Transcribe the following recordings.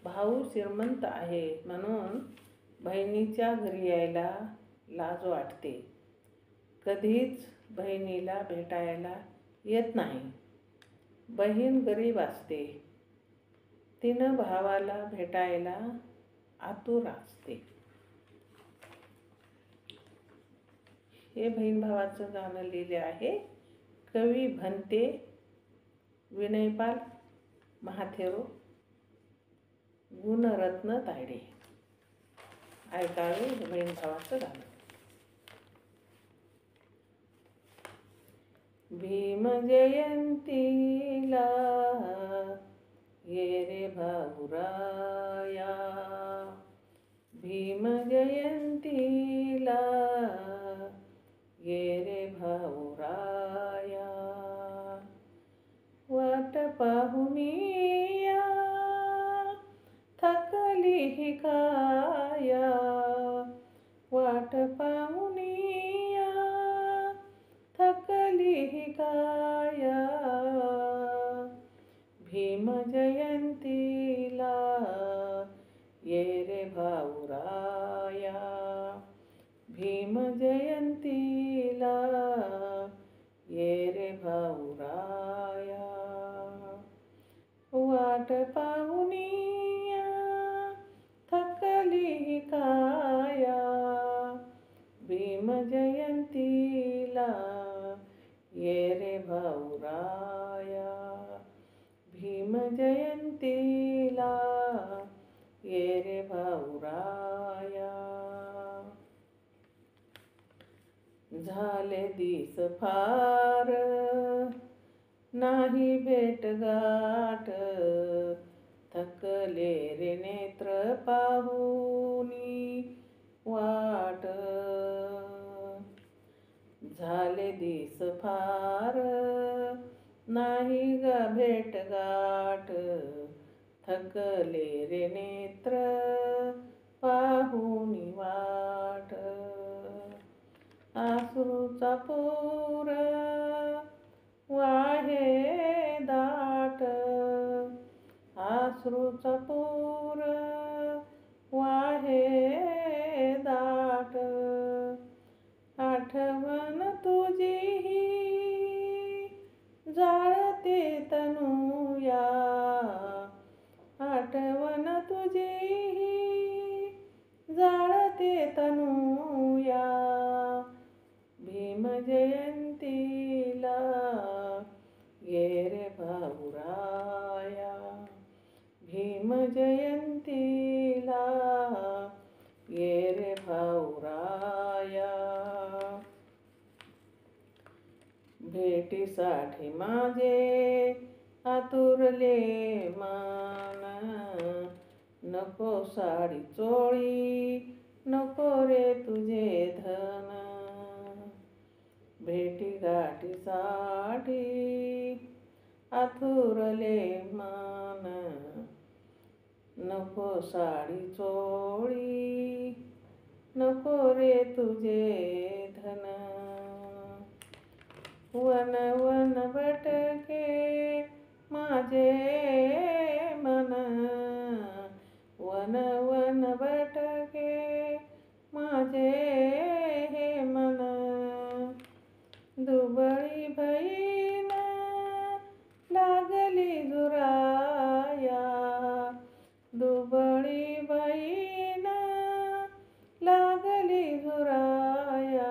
भाऊ श्रीमंत आहे म्हणून बहिणीच्या घरी यायला लाज वाटते. कधीच बहिणीला भेटायला येत नाही. बहीण गरीब असते. तिनं भावाला भेटायला आतुर असते. हे बहीण भावाचं गाणं लिहिले आहे कवी भन्ते विनयपाल महाथेरो गुणरत्न तायडे. ऐकावे हे बहीण भावाचं गाणं. भीम जयंतीला ये रे भाऊराया, भीम जयंतीला ये रे भाऊराया. वाट पाहुनिया थकली ही काया, वाट पाहुनिया थकली ही काया. भीम जयंतीला ये रे भाऊराया, भीम जयंतीला ये रे भाऊराया. वाट पाहुनिया थकली ही काया, भीम जयंतीला ये रे भाऊराया, भीम जयंतीला ये रे भाऊराया. झाले दिस फार नाही भेटगाठ, थकले रे नेत्र पाहुनी वाट. झाले दिस फार नाही ग भेटगाठ, थकले रे नेत्र पाहुनी वाट. आसरूचा पूर वाहे दाट, आसरूचा पूर वाहे दाट. आठवण तुझी जाळते तनूया, आठवण तुझी जाळते तनूया. भीम जयंतीला ये रे भाऊराया, भीम जयंतीला ये रे भाऊराया. भेटीसाठी माझे आतुरले मन, नको साडी चोळी नको रे तुझे धन. भेटी गाठीसाठी आतुरले मन, नको साडी चोळी नको रे तुझे धन. वन वन भटके माझे मन, वन वन भटके माझे हे मन. दुबळी बहीण लागली जुराया, दुबळी बहीण लागली जुराया.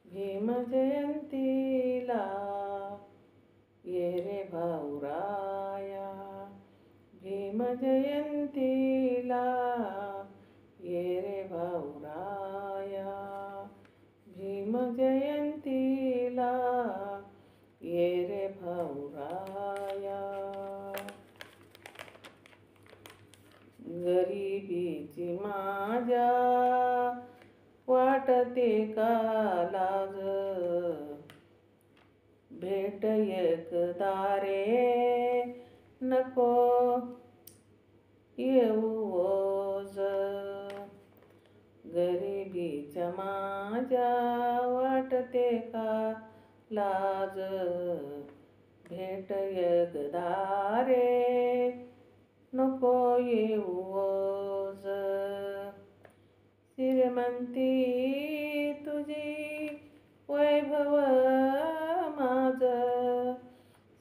भीम जयंतीला ये रे भाऊराया, भीम जयंतीला ये रे भाऊराया, भीम जयंतीला ये रे भाऊराया. गरिबीची माझ्या वाटते का लाज, भेट एकदा रे नको येऊ ओझ. गरिबीच्या माझ्या वाटते का लाज, भेट एकदा रे नको श्रीमंती तुझी वैभव माझं,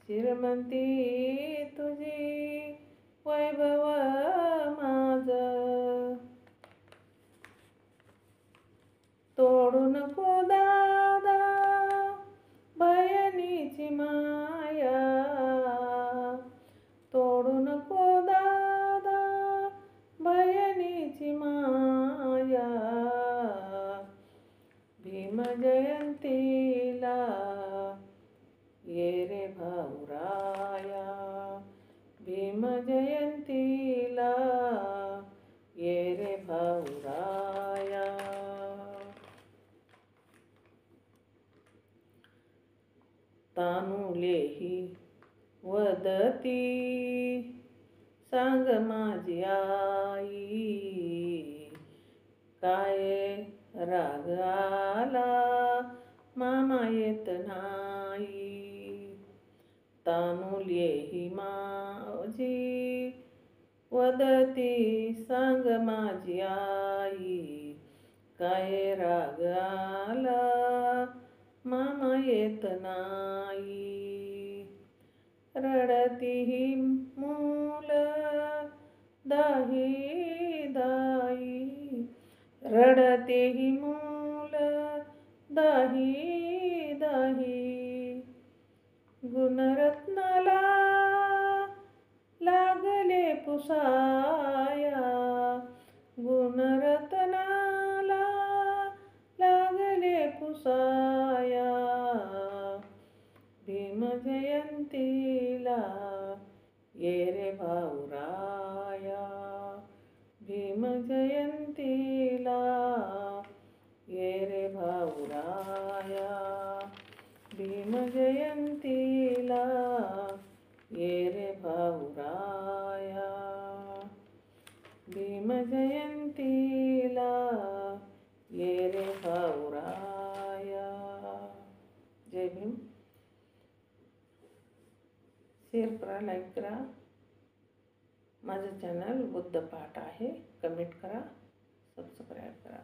श्रीमंती तुझी वैभव माझं. तोडू नको दादा बहिणीची माया, तोडू नको दादा बहिणीची माया. भीम जयंतीला ये रे भाऊराया, भीम जयंतीला ये रे भाऊराया. तानुलेही वदती सांग माझी आई, काय राग आला मामा येत नाही. तानुलेही माझी वदती सांग माझी आई, काय राग आला मामा येत नाही. रडती ही मूल दाही दाई, रडते ही मूल दाही दाही. गुणरत्नाला लागले पुसाया, गुणरत्नाला लागले पुसाया. भीम जयंतीला ये रे भाऊराया, भीम जयंतीला ये रे भाऊराया, भीम जयंतीला ये रे भाऊराया, भीम जयंतीला ये रे भाऊराया. जय भीम. शेअर करा, लाईक करा. माझं चॅनल बुद्ध पाठ आहे. कमेंट करा, सबस्क्राईब करा.